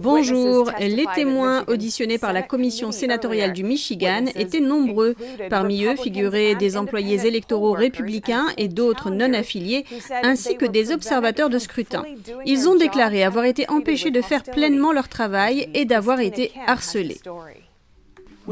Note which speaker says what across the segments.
Speaker 1: Bonjour, les témoins auditionnés par la commission sénatoriale du Michigan étaient nombreux. Parmi eux figuraient des employés électoraux républicains et d'autres non affiliés, ainsi que des observateurs de scrutin. Ils ont déclaré avoir été empêchés de faire pleinement leur travail et d'avoir été harcelés.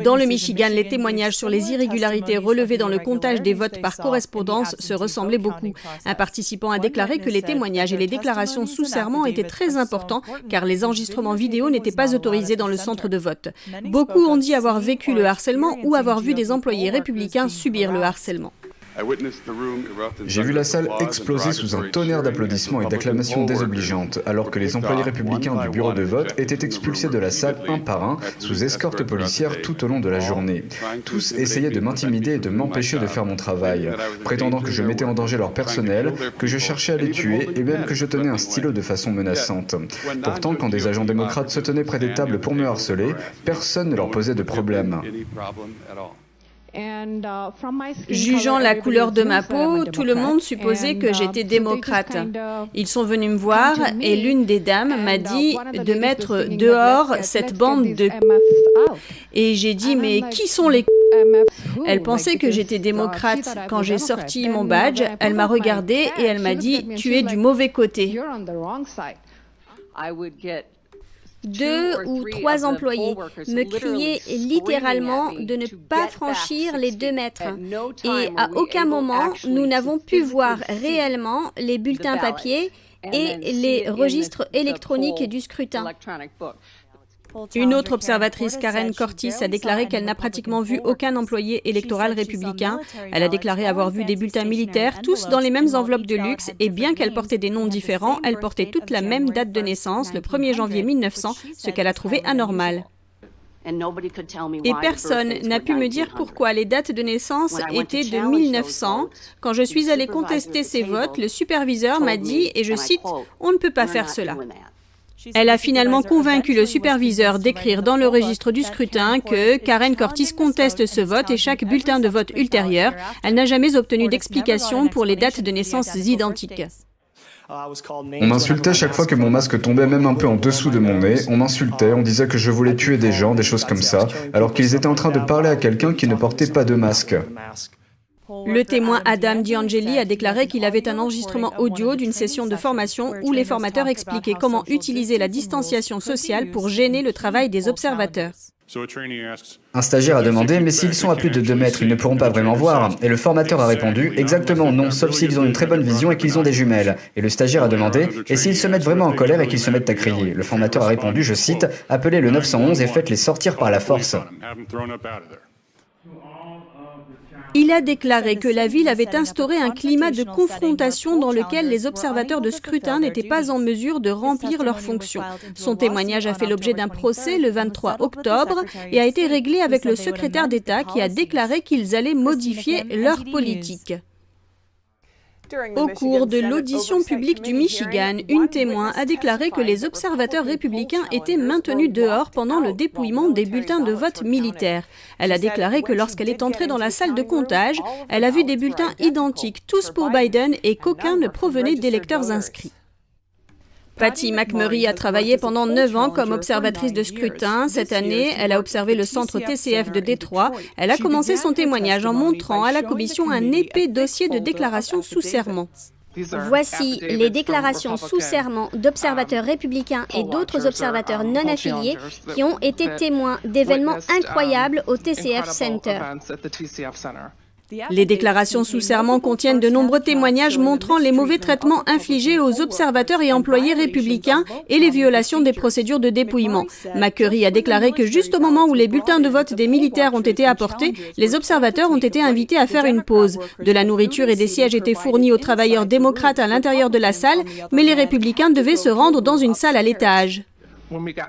Speaker 1: Dans le Michigan, les témoignages sur les irrégularités relevées dans le comptage des votes par correspondance se ressemblaient beaucoup. Un participant a déclaré que les témoignages et les déclarations sous serment étaient très importants car les enregistrements vidéo n'étaient pas autorisés dans le centre de vote. Beaucoup ont dit avoir vécu le harcèlement ou avoir vu des employés républicains subir le harcèlement.
Speaker 2: J'ai vu la salle exploser sous un tonnerre d'applaudissements et d'acclamations désobligeantes, alors que les employés républicains du bureau de vote étaient expulsés de la salle un par un, sous escorte policière tout au long de la journée. Tous essayaient de m'intimider et de m'empêcher de faire mon travail, prétendant que je mettais en danger leur personnel, que je cherchais à les tuer et même que je tenais un stylo de façon menaçante. Pourtant, quand des agents démocrates se tenaient près des tables pour me harceler, personne ne leur posait de problème.
Speaker 1: Jugeant la couleur de ma peau, tout le monde supposait que j'étais démocrate. Ils sont venus me voir et l'une des dames m'a dit de mettre dehors cette bande de... Et j'ai dit, mais qui sont les... Elle pensait que j'étais démocrate. Quand j'ai sorti mon badge, elle m'a regardé et elle m'a dit, tu es du mauvais côté.
Speaker 3: 2 ou 3 employés me criaient littéralement de ne pas franchir les 2 mètres. Et à aucun moment, nous n'avons pu voir réellement les bulletins papier et les registres électroniques du scrutin.
Speaker 1: Une autre observatrice, Karen Cortis, a déclaré qu'elle n'a pratiquement vu aucun employé électoral républicain. Elle a déclaré avoir vu des bulletins militaires, tous dans les mêmes enveloppes de luxe, et bien qu'elle portait des noms différents, elle portait toute la même date de naissance, le 1er janvier 1900, ce qu'elle a trouvé anormal. Et personne n'a pu me dire pourquoi les dates de naissance étaient de 1900. Quand je suis allée contester ces votes, le superviseur m'a dit, et je cite, « On ne peut pas faire cela ». Elle a finalement convaincu le superviseur d'écrire dans le registre du scrutin que Karen Cortis conteste ce vote et chaque bulletin de vote ultérieur. Elle n'a jamais obtenu d'explication pour les dates de naissance identiques.
Speaker 2: On m'insultait chaque fois que mon masque tombait même un peu en dessous de mon nez. On m'insultait, on disait que je voulais tuer des gens, des choses comme ça, alors qu'ils étaient en train de parler à quelqu'un qui ne portait pas de masque.
Speaker 1: Le témoin Adam D'Angeli a déclaré qu'il avait un enregistrement audio d'une session de formation où les formateurs expliquaient comment utiliser la distanciation sociale pour gêner le travail des observateurs.
Speaker 4: Un stagiaire a demandé « Mais s'ils sont à plus de 2 mètres, ils ne pourront pas vraiment voir ?» Et le formateur a répondu « Exactement non, sauf s'ils ont une très bonne vision et qu'ils ont des jumelles. » Et le stagiaire a demandé « Et s'ils se mettent vraiment en colère et qu'ils se mettent à crier ?» Le formateur a répondu, je cite « Appelez le 911 et faites-les sortir par la force. »
Speaker 1: Il a déclaré que la ville avait instauré un climat de confrontation dans lequel les observateurs de scrutin n'étaient pas en mesure de remplir leurs fonctions. Son témoignage a fait l'objet d'un procès le 23 octobre et a été réglé avec le secrétaire d'État qui a déclaré qu'ils allaient modifier leur politique. Au cours de l'audition publique du Michigan, une témoin a déclaré que les observateurs républicains étaient maintenus dehors pendant le dépouillement des bulletins de vote militaires. Elle a déclaré que lorsqu'elle est entrée dans la salle de comptage, elle a vu des bulletins identiques, tous pour Biden, et qu'aucun ne provenait d'électeurs inscrits. Patty McMurray a travaillé pendant 9 ans comme observatrice de scrutin. Cette année, elle a observé le centre TCF de Détroit. Elle a commencé son témoignage en montrant à la commission un épais dossier de déclarations sous serment.
Speaker 3: Voici les déclarations sous serment d'observateurs républicains et d'autres observateurs non affiliés qui ont été témoins d'événements incroyables au TCF Center.
Speaker 1: Les déclarations sous serment contiennent de nombreux témoignages montrant les mauvais traitements infligés aux observateurs et employés républicains et les violations des procédures de dépouillement. McCurry a déclaré que juste au moment où les bulletins de vote des militaires ont été apportés, les observateurs ont été invités à faire une pause. De la nourriture et des sièges étaient fournis aux travailleurs démocrates à l'intérieur de la salle, mais les républicains devaient se rendre dans une salle à l'étage.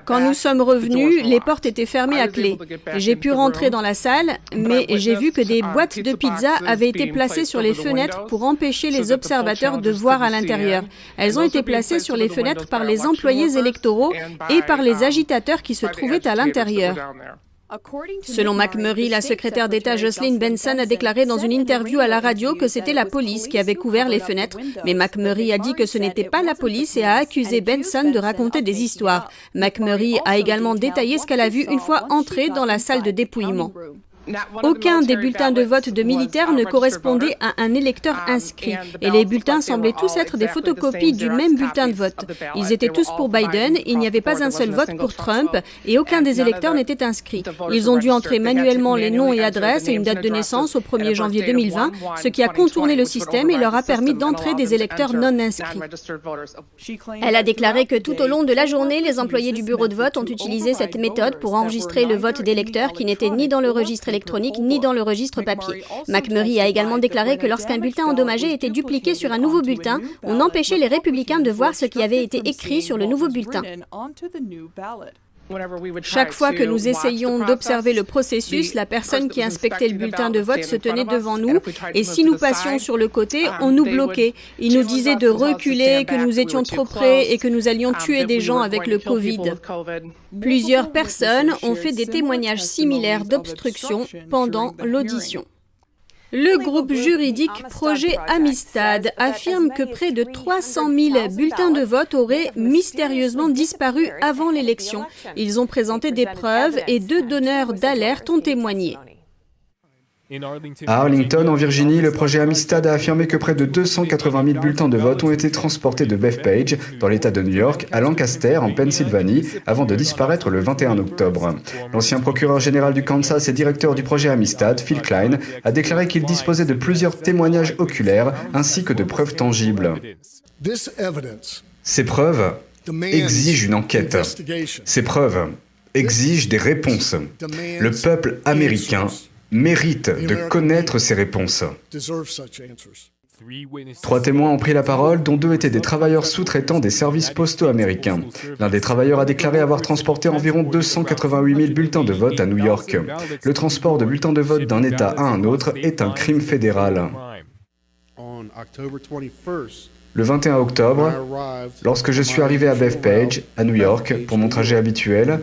Speaker 1: Quand nous sommes revenus, les portes étaient fermées à clé. J'ai pu rentrer dans la salle, mais j'ai vu que des boîtes de pizza avaient été placées sur les fenêtres pour empêcher les observateurs de voir à l'intérieur. Elles ont été placées sur les fenêtres par les employés électoraux et par les agitateurs qui se trouvaient à l'intérieur. Selon McMurray, la secrétaire d'État Jocelyn Benson a déclaré dans une interview à la radio que c'était la police qui avait couvert les fenêtres. Mais McMurray a dit que ce n'était pas la police et a accusé Benson de raconter des histoires. McMurray a également détaillé ce qu'elle a vu une fois entrée dans la salle de dépouillement. Aucun des bulletins de vote de militaires ne correspondait à un électeur inscrit et les bulletins semblaient tous être des photocopies du même bulletin de vote. Ils étaient tous pour Biden, il n'y avait pas un seul vote pour Trump et aucun des électeurs n'était inscrit. Ils ont dû entrer manuellement les noms et adresses et une date de naissance au 1er janvier 2020, ce qui a contourné le système et leur a permis d'entrer des électeurs non inscrits. Elle a déclaré que tout au long de la journée, les employés du bureau de vote ont utilisé cette méthode pour enregistrer le vote d'électeurs qui n'était ni dans le registre électronique ni dans le registre papier. McMurray a également déclaré que lorsqu'un bulletin endommagé était dupliqué sur un nouveau bulletin, on empêchait les républicains de voir ce qui avait été écrit sur le nouveau bulletin. Chaque fois que nous essayions d'observer le processus, la personne qui inspectait le bulletin de vote se tenait devant nous et si nous passions sur le côté, on nous bloquait. Ils nous disaient de reculer, que nous étions trop près et que nous allions tuer des gens avec le Covid. Plusieurs personnes ont fait des témoignages similaires d'obstruction pendant l'audition. Le groupe juridique Projet Amistad affirme que près de 300 000 bulletins de vote auraient mystérieusement disparu avant l'élection. Ils ont présenté des preuves et 2 donneurs d'alerte ont témoigné.
Speaker 2: À Arlington, en Virginie, le projet Amistad a affirmé que près de 280 000 bulletins de vote ont été transportés de Bethpage, dans l'État de New York, à Lancaster, en Pennsylvanie, avant de disparaître le 21 octobre. L'ancien procureur général du Kansas et directeur du projet Amistad, Phil Klein, a déclaré qu'il disposait de plusieurs témoignages oculaires ainsi que de preuves tangibles. Ces preuves exigent une enquête. Ces preuves exigent des réponses. Le peuple américain mérite de connaître ces réponses. 3 témoins ont pris la parole, dont 2 étaient des travailleurs sous-traitants des services postaux américains. L'un des travailleurs a déclaré avoir transporté environ 288 000 bulletins de vote à New York. Le transport de bulletins de vote d'un État à un autre est un crime fédéral. Le 21 octobre, lorsque je suis arrivé à Bethpage, à New York, pour mon trajet habituel,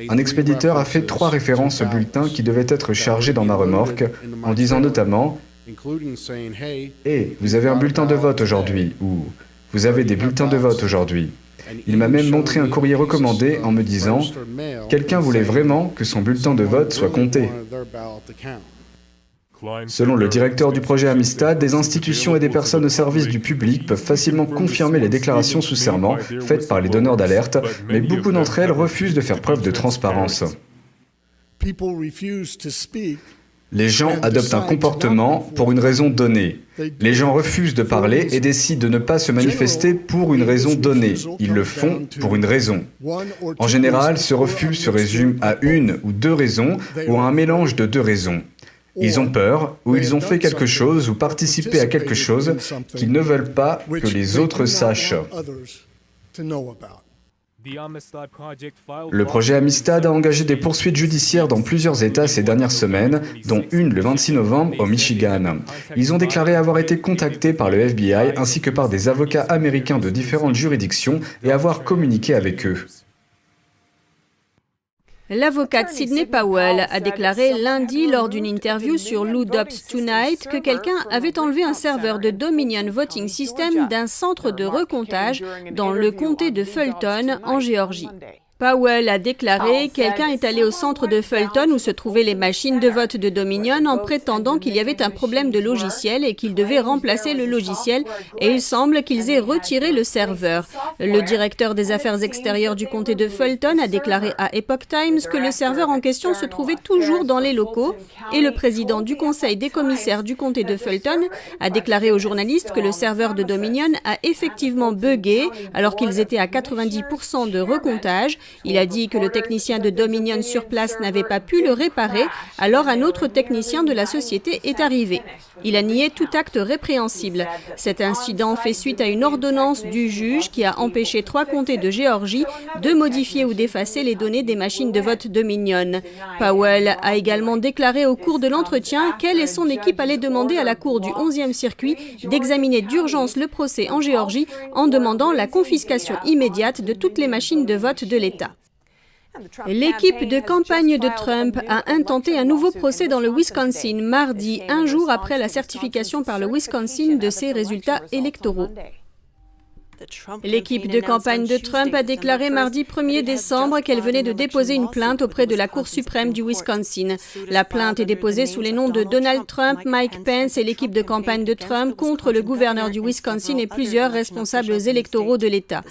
Speaker 2: un expéditeur a fait 3 références aux bulletins qui devaient être chargés dans ma remorque, en disant notamment « Hey, vous avez un bulletin de vote aujourd'hui » ou « Vous avez des bulletins de vote aujourd'hui ». Il m'a même montré un courrier recommandé en me disant « Quelqu'un voulait vraiment que son bulletin de vote soit compté ». Selon le directeur du projet Amistad, des institutions et des personnes au service du public peuvent facilement confirmer les déclarations sous serment faites par les donneurs d'alerte, mais beaucoup d'entre elles refusent de faire preuve de transparence. Les gens adoptent un comportement pour une raison donnée. Les gens refusent de parler et décident de ne pas se manifester pour une raison donnée. Ils le font pour une raison. En général, ce refus se résume à 1 ou 2 raisons ou à un mélange de 2 raisons. Ils ont peur, ou ils ont fait quelque chose, ou participé à quelque chose qu'ils ne veulent pas que les autres sachent. Le projet Amistad a engagé des poursuites judiciaires dans plusieurs États ces dernières semaines, dont une le 26 novembre au Michigan. Ils ont déclaré avoir été contactés par le FBI ainsi que par des avocats américains de différentes juridictions et avoir communiqué avec eux.
Speaker 1: L'avocate Sidney Powell a déclaré lundi lors d'une interview sur Lou Dobbs Tonight que quelqu'un avait enlevé un serveur de Dominion Voting System d'un centre de recomptage dans le comté de Fulton, en Géorgie. Powell a déclaré « Quelqu'un est allé au centre de Fulton où se trouvaient les machines de vote de Dominion en prétendant qu'il y avait un problème de logiciel et qu'il devait remplacer le logiciel et il semble qu'ils aient retiré le serveur. » Le directeur des affaires extérieures du comté de Fulton a déclaré à Epoch Times que le serveur en question se trouvait toujours dans les locaux et le président du conseil des commissaires du comté de Fulton a déclaré aux journalistes que le serveur de Dominion a effectivement bugué alors qu'ils étaient à 90% de recomptage. Il a dit que le technicien de Dominion sur place n'avait pas pu le réparer, alors un autre technicien de la société est arrivé. Il a nié tout acte répréhensible. Cet incident fait suite à une ordonnance du juge qui a empêché 3 comtés de Géorgie de modifier ou d'effacer les données des machines de vote Dominion. Powell a également déclaré au cours de l'entretien qu'elle et son équipe allaient demander à la Cour du 11e circuit d'examiner d'urgence le procès en Géorgie en demandant la confiscation immédiate de toutes les machines de vote de l'État. L'équipe de campagne de Trump a intenté un nouveau procès dans le Wisconsin mardi, un jour après la certification par le Wisconsin de ses résultats électoraux. L'équipe de campagne de Trump a déclaré mardi 1er décembre qu'elle venait de déposer une plainte auprès de la Cour suprême du Wisconsin. La plainte est déposée sous les noms de Donald Trump, Mike Pence et l'équipe de campagne de Trump contre le gouverneur du Wisconsin et plusieurs responsables électoraux de l'État.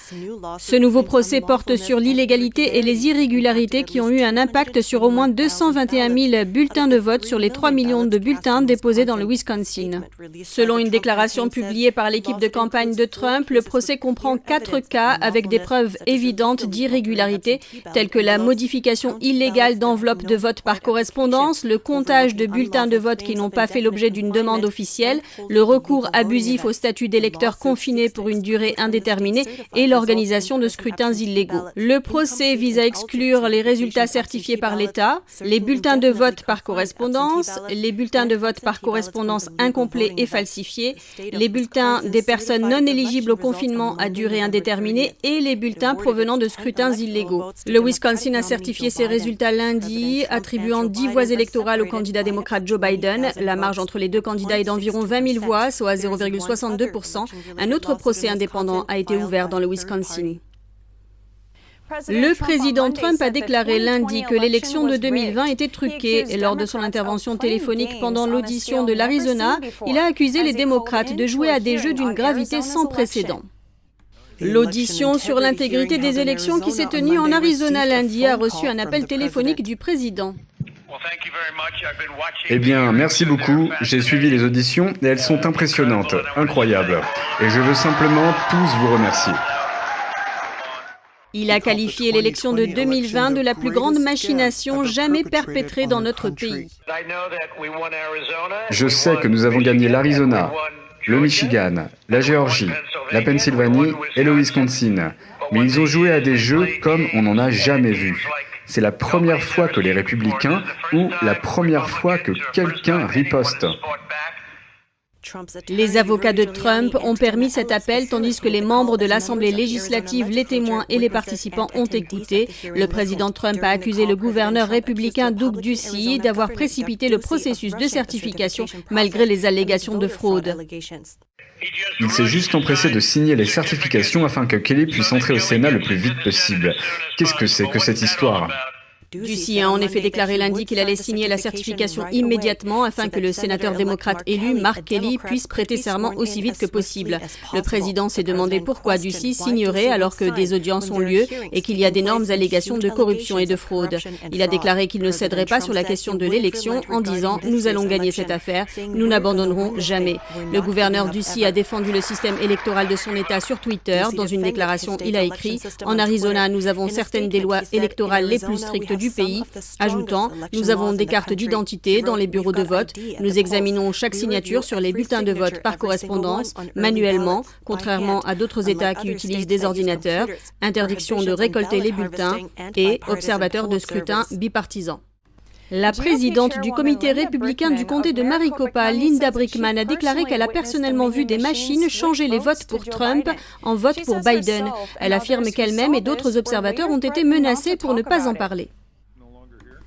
Speaker 1: Ce nouveau procès porte sur l'illégalité et les irrégularités qui ont eu un impact sur au moins 221 000 bulletins de vote sur les 3 millions de bulletins déposés dans le Wisconsin. Selon une déclaration publiée par l'équipe de campagne de Trump, le procès comprend 4 cas avec des preuves évidentes d'irrégularité, telles que la modification illégale d'enveloppes de vote par correspondance, le comptage de bulletins de vote qui n'ont pas fait l'objet d'une demande officielle, le recours abusif au statut d'électeur confiné pour une durée indéterminée et l'organisation de scrutins illégaux. Le procès vise à exclure les résultats certifiés par l'État, les bulletins de vote par correspondance, les bulletins de vote par correspondance incomplets et falsifiés, les bulletins des personnes non éligibles au confinement à durée indéterminée et les bulletins provenant de scrutins illégaux. Le Wisconsin a certifié ses résultats lundi, attribuant 10 voix électorales au candidat démocrate Joe Biden. La marge entre les deux candidats est d'environ 20 000 voix, soit 0,62%. Un autre procès indépendant a été ouvert dans le Wisconsin. Le président Trump a déclaré lundi que l'élection de 2020 était truquée et lors de son intervention téléphonique pendant l'audition de l'Arizona, il a accusé les démocrates de jouer à des jeux d'une gravité sans précédent. L'audition sur l'intégrité des élections qui s'est tenue en Arizona lundi a reçu un appel téléphonique du président.
Speaker 2: Eh bien, merci beaucoup. J'ai suivi les auditions et elles sont impressionnantes, incroyables. Et je veux simplement tous vous remercier.
Speaker 1: Il a qualifié l'élection de 2020 de la plus grande machination jamais perpétrée dans notre pays.
Speaker 2: Je sais que nous avons gagné l'Arizona, le Michigan, la Géorgie, la Pennsylvanie et le Wisconsin. Mais ils ont joué à des jeux comme on n'en a jamais vu. C'est la première fois que les républicains ou la première fois que quelqu'un riposte.
Speaker 1: Les avocats de Trump ont permis cet appel tandis que les membres de l'Assemblée législative, les témoins et les participants ont écouté. Le président Trump a accusé le gouverneur républicain Doug Ducey d'avoir précipité le processus de certification malgré les allégations de fraude.
Speaker 2: Il s'est juste empressé de signer les certifications afin que Kelly puisse entrer au Sénat le plus vite possible. Qu'est-ce que c'est que cette histoire ?
Speaker 1: Ducey a en effet déclaré lundi qu'il allait signer la certification immédiatement afin que le sénateur démocrate élu, Mark Kelly, puisse prêter serment aussi vite que possible. Le président s'est demandé pourquoi Ducey signerait alors que des audiences ont lieu et qu'il y a d'énormes allégations de corruption et de fraude. Il a déclaré qu'il ne céderait pas sur la question de l'élection en disant « Nous allons gagner cette affaire, nous n'abandonnerons jamais ». Le gouverneur Ducey a défendu le système électoral de son État sur Twitter. Dans une déclaration, il a écrit « En Arizona, nous avons certaines des lois électorales les plus strictes du pays, ajoutant « Nous avons des cartes d'identité dans les bureaux de vote. Nous examinons chaque signature sur les bulletins de vote par correspondance, manuellement, contrairement à d'autres États qui utilisent des ordinateurs, interdiction de récolter les bulletins et observateur de scrutin bipartisan ». La présidente du comité républicain du comté de Maricopa, Linda Brickman, a déclaré qu'elle a personnellement vu des machines changer les votes pour Trump en vote pour Biden. Elle affirme qu'elle-même et d'autres observateurs ont été menacés pour ne pas en parler.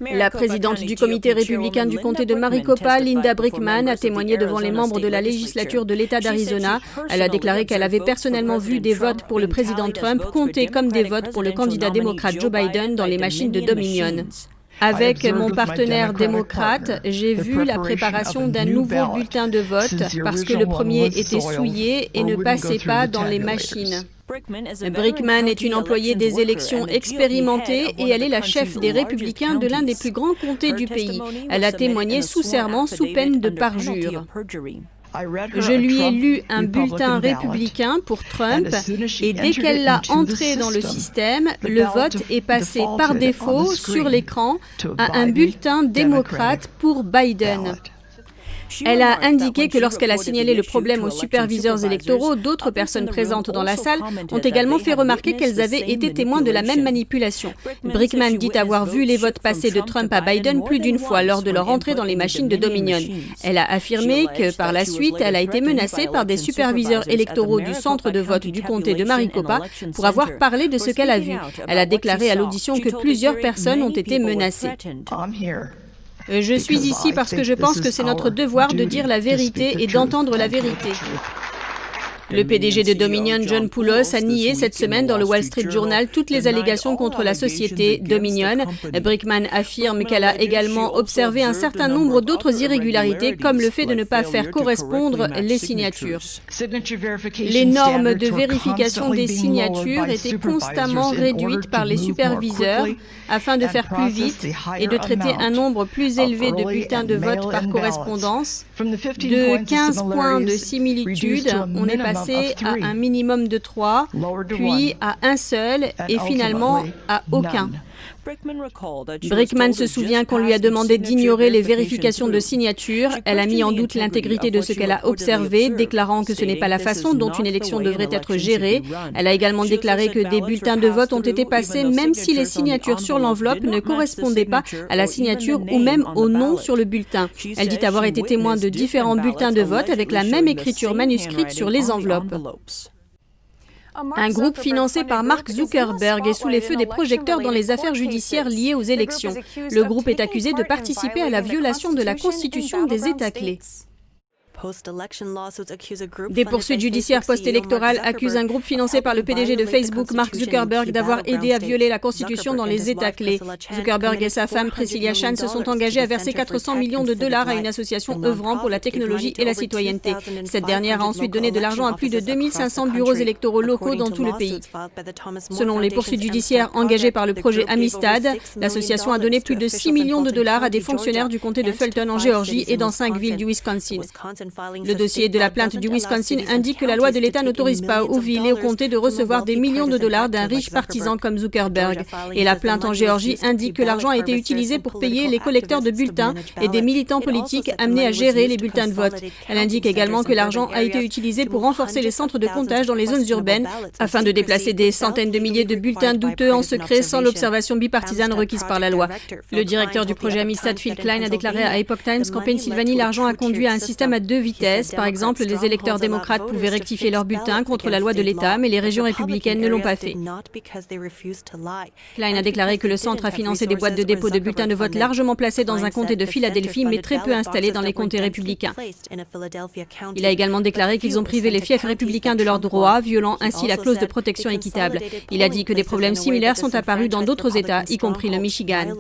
Speaker 1: La présidente du comité républicain du comté de Maricopa, Linda Brickman, a témoigné devant les membres de la législature de l'État d'Arizona. Elle a déclaré qu'elle avait personnellement vu des votes pour le président Trump comptés comme des votes pour le candidat démocrate Joe Biden dans les machines de Dominion. Avec mon partenaire démocrate, j'ai vu la préparation d'un nouveau bulletin de vote parce que le premier était souillé et ne passait pas dans les machines. Brickman est une employée des élections expérimentée et elle est la chef des républicains de l'un des plus grands comtés du pays. Elle a témoigné sous serment sous peine de parjure. Je lui ai lu un bulletin républicain pour Trump et dès qu'elle l'a entré dans le système, le vote est passé par défaut sur l'écran à un bulletin démocrate pour Biden. Elle a indiqué que lorsqu'elle a signalé le problème aux superviseurs électoraux, d'autres personnes présentes dans la salle ont également fait remarquer qu'elles avaient été témoins de la même manipulation. Brickman dit avoir vu les votes passer de Trump à Biden plus d'une fois lors de leur entrée dans les machines de Dominion. Elle a affirmé que par la suite, elle a été menacée par des superviseurs électoraux du centre de vote du comté de Maricopa pour avoir parlé de ce qu'elle a vu. Elle a déclaré à l'audition que plusieurs personnes ont été menacées. Je suis ici parce que je pense que c'est notre devoir de dire la vérité et d'entendre la vérité. Le PDG de Dominion, John Poulos, a nié cette semaine dans le Wall Street Journal toutes les allégations contre la société Dominion. Brickman affirme qu'elle a également observé un certain nombre d'autres irrégularités, comme le fait de ne pas faire correspondre les signatures. Les normes de vérification des signatures étaient constamment réduites par les superviseurs afin de faire plus vite et de traiter un nombre plus élevé de bulletins de vote par correspondance. De 15 points de similitude, on est passé à un minimum de 3, puis à un seul et finalement à aucun. Brickman se souvient qu'on lui a demandé d'ignorer les vérifications de signature. Elle a mis en doute l'intégrité de ce qu'elle a observé, déclarant que ce n'est pas la façon dont une élection devrait être gérée. Elle a également déclaré que des bulletins de vote ont été passés même si les signatures sur l'enveloppe ne correspondaient pas à la signature ou même au nom sur le bulletin. Elle dit avoir été témoin de différents bulletins de vote avec la même écriture manuscrite sur les enveloppes. Un groupe financé par Mark Zuckerberg est sous les feux des projecteurs dans les affaires judiciaires liées aux élections. Le groupe est accusé de participer à la violation de la Constitution des États clés. Des poursuites judiciaires post-électorales accusent un groupe financé par le PDG de Facebook, Mark Zuckerberg, d'avoir aidé à violer la Constitution dans les États clés. Zuckerberg et sa femme, Priscilla Chan, se sont engagés à verser 400 millions de dollars à une association œuvrant pour la technologie et la citoyenneté. Cette dernière a ensuite donné de l'argent à plus de 2500 bureaux électoraux locaux dans tout le pays. Selon les poursuites judiciaires engagées par le projet Amistad, l'association a donné plus de 6 millions de dollars à des fonctionnaires du comté de Fulton en Géorgie et dans 5 villes du Wisconsin. Le dossier de la plainte du Wisconsin indique que la loi de l'État n'autorise pas aux villes et aux comtés de recevoir des millions de dollars d'un riche partisan comme Zuckerberg. Et la plainte en Géorgie indique que l'argent a été utilisé pour payer les collecteurs de bulletins et des militants politiques amenés à gérer les bulletins de vote. Elle indique également que l'argent a été utilisé pour renforcer les centres de comptage dans les zones urbaines afin de déplacer des centaines de milliers de bulletins douteux en secret sans l'observation bipartisane requise par la loi. Le directeur du projet Amistad, Phil Klein, a déclaré à Epoch Times qu'en Pennsylvanie, l'argent a conduit à un système à deux vitesses. Par exemple, les électeurs démocrates pouvaient rectifier leurs bulletins contre la loi de l'État, mais les régions républicaines ne l'ont pas fait. Klein a déclaré que le centre a financé des boîtes de dépôt de bulletins de vote largement placées dans un comté de Philadelphie, mais très peu installées dans les comtés républicains. Il a également déclaré qu'ils ont privé les fiefs républicains de leurs droits, violant ainsi la clause de protection équitable. Il a dit que des problèmes similaires sont apparus dans d'autres États, y compris le Michigan.